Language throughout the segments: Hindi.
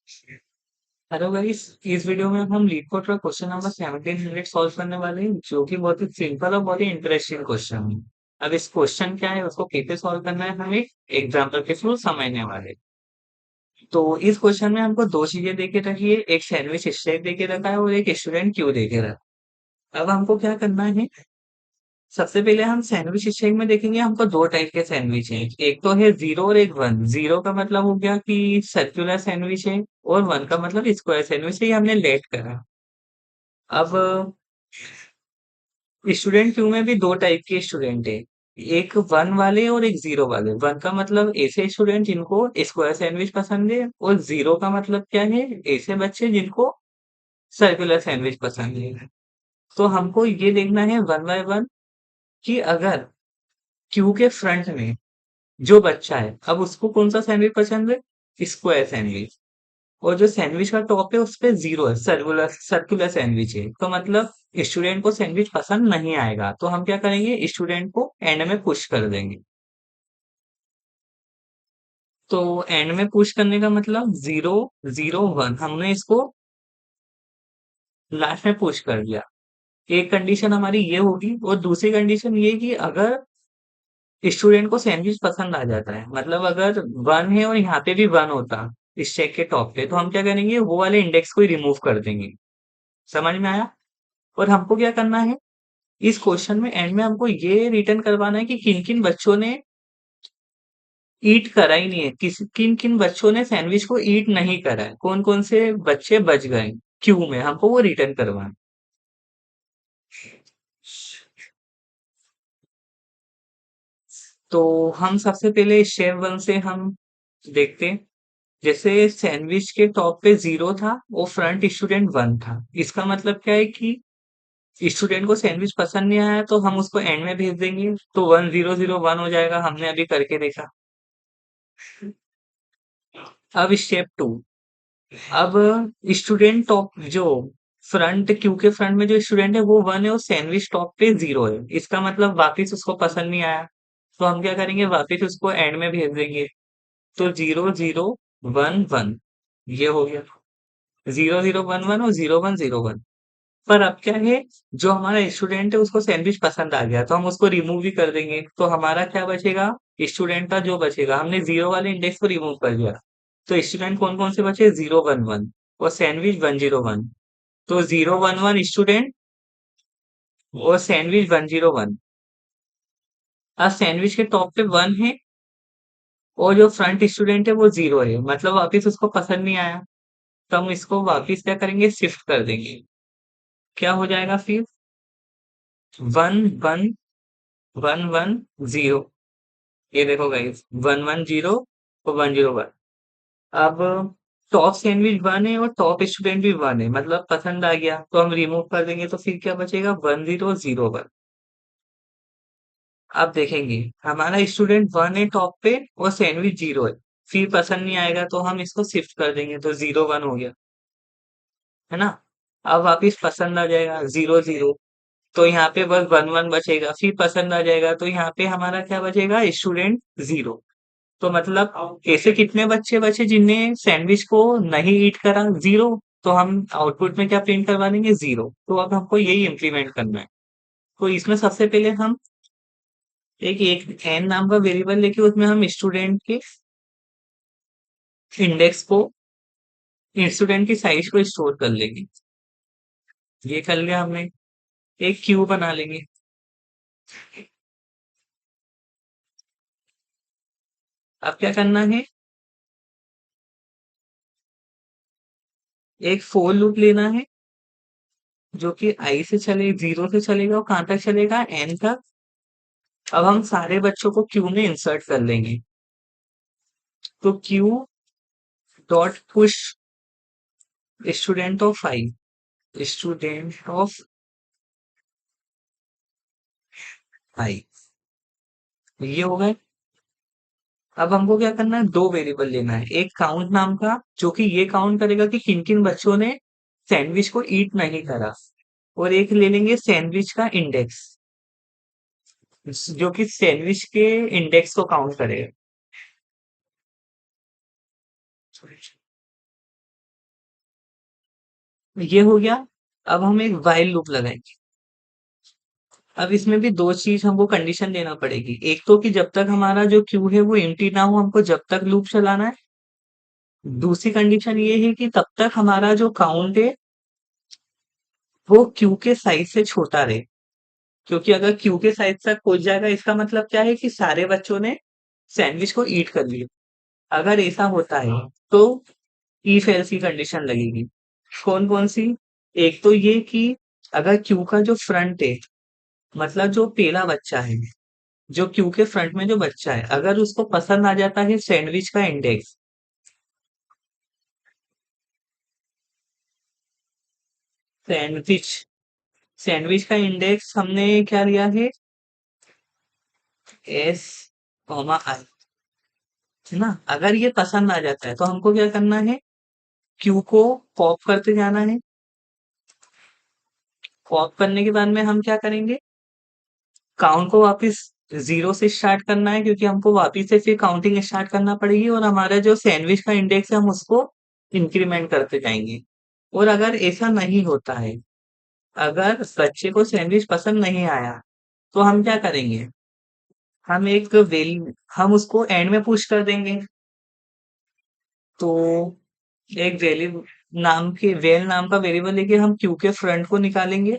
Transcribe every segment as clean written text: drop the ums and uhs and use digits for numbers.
हेलो गाइस, इस वीडियो में हम लीड कोड का क्वेश्चन नंबर 1700 सॉल्व करने वाले हैं, जो कि बहुत ही सिंपल और बहुत ही इंटरेस्टिंग क्वेश्चन है। अब इस क्वेश्चन क्या है, उसको कैसे सॉल्व करना है, हम एक एग्जाम्पल के थ्रू समझने वाले हैं। तो इस क्वेश्चन में हमको दो चीजें दे के रखी है, एक सैंडविच स्टेक दे के रखा है और एक स्टूडेंट क्यू दे के रखा है। अब हमको क्या करना है, सबसे पहले हम सैंडविच स्टेक में देखेंगे। हमको दो टाइप के सैंडविच हैं, एक तो है जीरो और एक वन। जीरो का मतलब हो गया कि सर्कुलर सैंडविच है, और वन का मतलब स्क्वायर सैंडविच है, ये हमने लेट करा। अब स्टूडेंट क्यू में भी दो टाइप के स्टूडेंट है, एक वन वाले और एक जीरो वाले। वन का मतलब ऐसे स्टूडेंट जिनको स्क्वायर सैंडविच पसंद है, और जीरो का मतलब क्या है, ऐसे बच्चे जिनको सर्कुलर सैंडविच पसंद है। तो हमको ये देखना है वन बाय वन कि अगर क्यू के फ्रंट में जो बच्चा है, अब उसको कौन सा सैंडविच पसंद है, स्क्वायर सैंडविच। और जो सैंडविच का टॉप है उस पे जीरो है, सर्कुलर सर्कुलर सैंडविच है, तो मतलब स्टूडेंट को सैंडविच पसंद नहीं आएगा। तो हम क्या करेंगे, स्टूडेंट को एंड में पुश कर देंगे। तो एंड में पुश करने का मतलब जीरो, जीरो वन, हमने इसको लास्ट में पुश कर दिया। एक कंडीशन हमारी ये होगी, और दूसरी कंडीशन ये कि अगर स्टूडेंट को सैंडविच पसंद आ जाता है, मतलब अगर वन है और यहाँ पे भी वन होता इस चेक के टॉप पे, तो हम क्या करेंगे, वो वाले इंडेक्स को ही रिमूव कर देंगे। समझ में आया? और हमको क्या करना है, इस क्वेश्चन में एंड में हमको ये रिटर्न करवाना है कि किन किन बच्चों ने ईट करा ही नहीं है, किन किन बच्चों ने सैंडविच को ईट नहीं करा है, कौन कौन से बच्चे बच गए क्यू में, हमको वो रिटर्न करवाना है। तो हम सबसे पहले स्टेप वन से हम देखते हैं। जैसे सैंडविच के टॉप पे जीरो था, वो फ्रंट स्टूडेंट वन था, इसका मतलब क्या है कि स्टूडेंट को सैंडविच पसंद नहीं आया, तो हम उसको एंड में भेज देंगे, तो वन जीरो जीरो वन हो जाएगा, हमने अभी करके देखा। अब स्टेप टू, अब स्टूडेंट टॉप जो फ्रंट क्यू के फ्रंट में जो स्टूडेंट है वो वन है, और सैंडविच टॉप पे जीरो है, इसका मतलब वापिस उसको पसंद नहीं आया। तो हम क्या करेंगे, वापिस उसको एंड में भेज देंगे। तो जीरो जीरो वन वन, ये हो गया। जीरो जीरो वन वन और जीरो वन जीरो वन। पर अब क्या है, जो हमारा स्टूडेंट है उसको सैंडविच पसंद आ गया, तो हम उसको रिमूव भी कर देंगे, तो हमारा क्या बचेगा, स्टूडेंट का जो बचेगा, हमने जीरो वाले इंडेक्स को रिमूव कर दिया। तो स्टूडेंट कौन कौन से बचे, जीरो वन वन और सैंडविच वन जीरो वन। तो जीरो वन वन स्टूडेंट और सैंडविच वन जीरो वन। अब सैंडविच के टॉप पे वन है, और जो फ्रंट स्टूडेंट है वो जीरो है, मतलब वापिस उसको पसंद नहीं आया। तो हम इसको वापिस क्या करेंगे, शिफ्ट कर देंगे। क्या हो जाएगा फिर, one one one one zero. ये देखो गाइस, वन वन जीरो और वन जीरो वन। अब टॉप सैंडविच वन है और टॉप स्टूडेंट भी वन है, मतलब पसंद आ गया, तो हम रिमूव कर देंगे, तो फिर क्या बचेगा, वन जीरो जीरो वन। आप देखेंगे हमारा स्टूडेंट वन है टॉप पे, और सैंडविच जीरो है, फिर पसंद नहीं आएगा, तो हम इसको शिफ्ट कर देंगे, तो जीरो वन हो गया, है ना। अब वापिस पसंद आ जाएगा, जीरो जीरो, तो यहाँ पे बस वन वन बचेगा, फिर पसंद आ जाएगा, तो यहाँ पे हमारा क्या बचेगा, स्टूडेंट जीरो। तो मतलब ऐसे कितने बच्चे बचे जिनने सैंडविच को नहीं ईट करा, जीरो। तो हम आउटपुट में क्या प्रिंट करवा देंगे, जीरो। तो अब हमको यही इम्प्लीमेंट करना है। तो इसमें सबसे पहले हम एक एन नाम का वेरिएबल लेके उसमें हम स्टूडेंट के इंडेक्स को, स्टूडेंट की साइज को स्टोर कर लेंगे। ये कर लिया हमने। एक क्यू बना लेंगे। अब क्या करना है, एक फोर लूप लेना है, जो कि आई से चले, जीरो से चलेगा, और कहाँ तक चलेगा, एन तक। अब हम सारे बच्चों को क्यू में इंसर्ट कर लेंगे। तो Q dot push student of I, student of I, ये हो गए। अब हमको क्या करना है, दो वेरिएबल लेना है, एक काउंट नाम का जो कि ये काउंट करेगा कि किन किन बच्चों ने सैंडविच को ईट नहीं करा, और एक ले लेंगे सैंडविच का इंडेक्स, जो कि सैंडविच के इंडेक्स को काउंट करेगा। ये हो गया। अब हम एक व्हाइल लूप लगाएंगे। अब इसमें भी दो चीज हमको कंडीशन देना पड़ेगी। एक तो कि जब तक हमारा जो क्यू है वो एम्प्टी ना हो, हमको जब तक लूप चलाना है। दूसरी कंडीशन ये है कि तब तक हमारा जो काउंट है वो क्यू के साइज से छोटा रहे। क्योंकि अगर क्यू के साइज तक पहुंच जाएगा, इसका मतलब क्या है कि सारे बच्चों ने सैंडविच को ईट कर लिया। अगर ऐसा होता है तो इफ एल्स की कंडीशन लगेगी। कौन कौन सी? एक तो ये कि अगर क्यू का जो फ्रंट है, मतलब जो पहला बच्चा है, जो क्यू के फ्रंट में जो बच्चा है, अगर उसको पसंद आ जाता है सैंडविच का इंडेक्स। सैंडविच सैंडविच का इंडेक्स हमने क्या लिया है? एस कॉमा आई, है ना? अगर ये पसंद आ जाता है तो हमको क्या करना है? क्यू को पॉप करते जाना है। पॉप करने के बाद में हम क्या करेंगे? काउंट को वापस जीरो से स्टार्ट करना है, क्योंकि हमको वापस से फिर काउंटिंग स्टार्ट करना पड़ेगी, और हमारा जो सैंडविच का इंडेक्स है हम उसको इंक्रीमेंट करते जाएंगे। और अगर ऐसा नहीं होता है, अगर बच्चे को सैंडविच पसंद नहीं आया, तो हम क्या करेंगे? हम एक वेल हम उसको एंड में पुश कर देंगे। तो एक वेल नाम का वेरिएबल लेके हम क्यू के फ्रंट को निकालेंगे।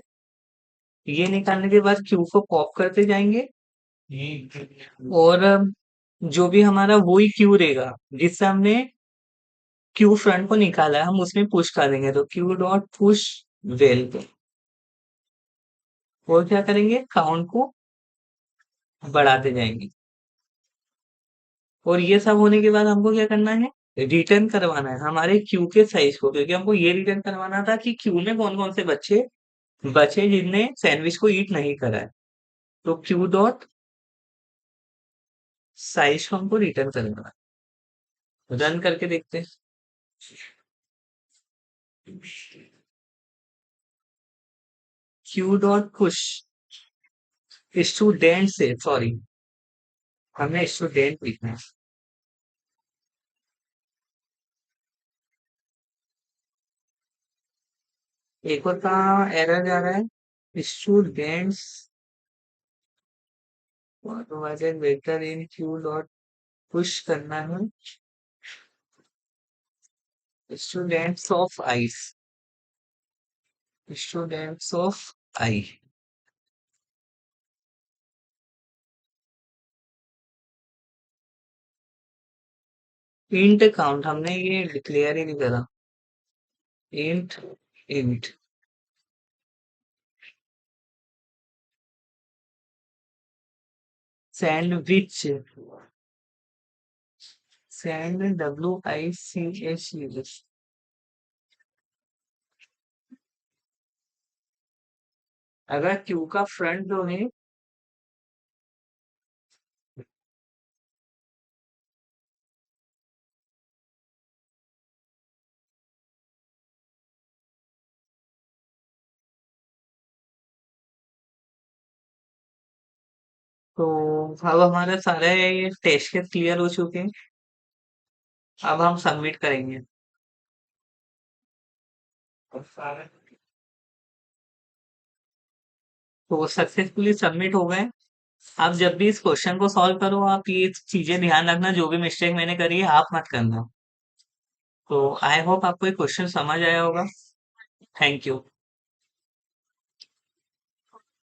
ये निकालने के बाद क्यू को पॉप करते जाएंगे, और जो भी हमारा वही क्यू रहेगा जिससे हमने क्यू फ्रंट को निकाला है, हम उसमें पुश करेंगे। तो क्यू डॉट पुश वेल पे, और क्या करेंगे? काउंट को बढ़ाते जाएंगे। और ये सब होने के बाद हमको क्या करना है? रिटर्न करवाना है हमारे क्यू के साइज को, क्योंकि हमको ये रिटर्न करवाना था कि क्यू में कौन कौन से बच्चे बचे जिनने सैंडविच को ईट नहीं करा है। तो क्यू डॉट साइज को हमको रिटर्न करना है। रन करके देखते हैं। क्यू डॉट पुश स्टूडेंट से, सॉरी, हमें स्टूडेंट लिखना है। एक और का एरर जा रहा है। स्टूडेंट्स प्रोवाइडेड वेक्टर इन क्यू डॉट पुश करना है students of ice, students of I. Int count हमने ये डिक्लेयर ही नहीं करा। Int int sandwich, sand WICH। अगर क्यू का फ्रंट जो है, तो अब हमारे सारे टेस्ट केस क्लियर हो चुके हैं। अब हम सबमिट करेंगे। तो सक्सेसफुली सबमिट हो गए। आप जब भी इस क्वेश्चन को सॉल्व करो, आप ये चीजें ध्यान रखना, जो भी मिस्टेक मैंने करी है आप मत करना। तो आई होप आपको ये क्वेश्चन समझ आया होगा। Thank you.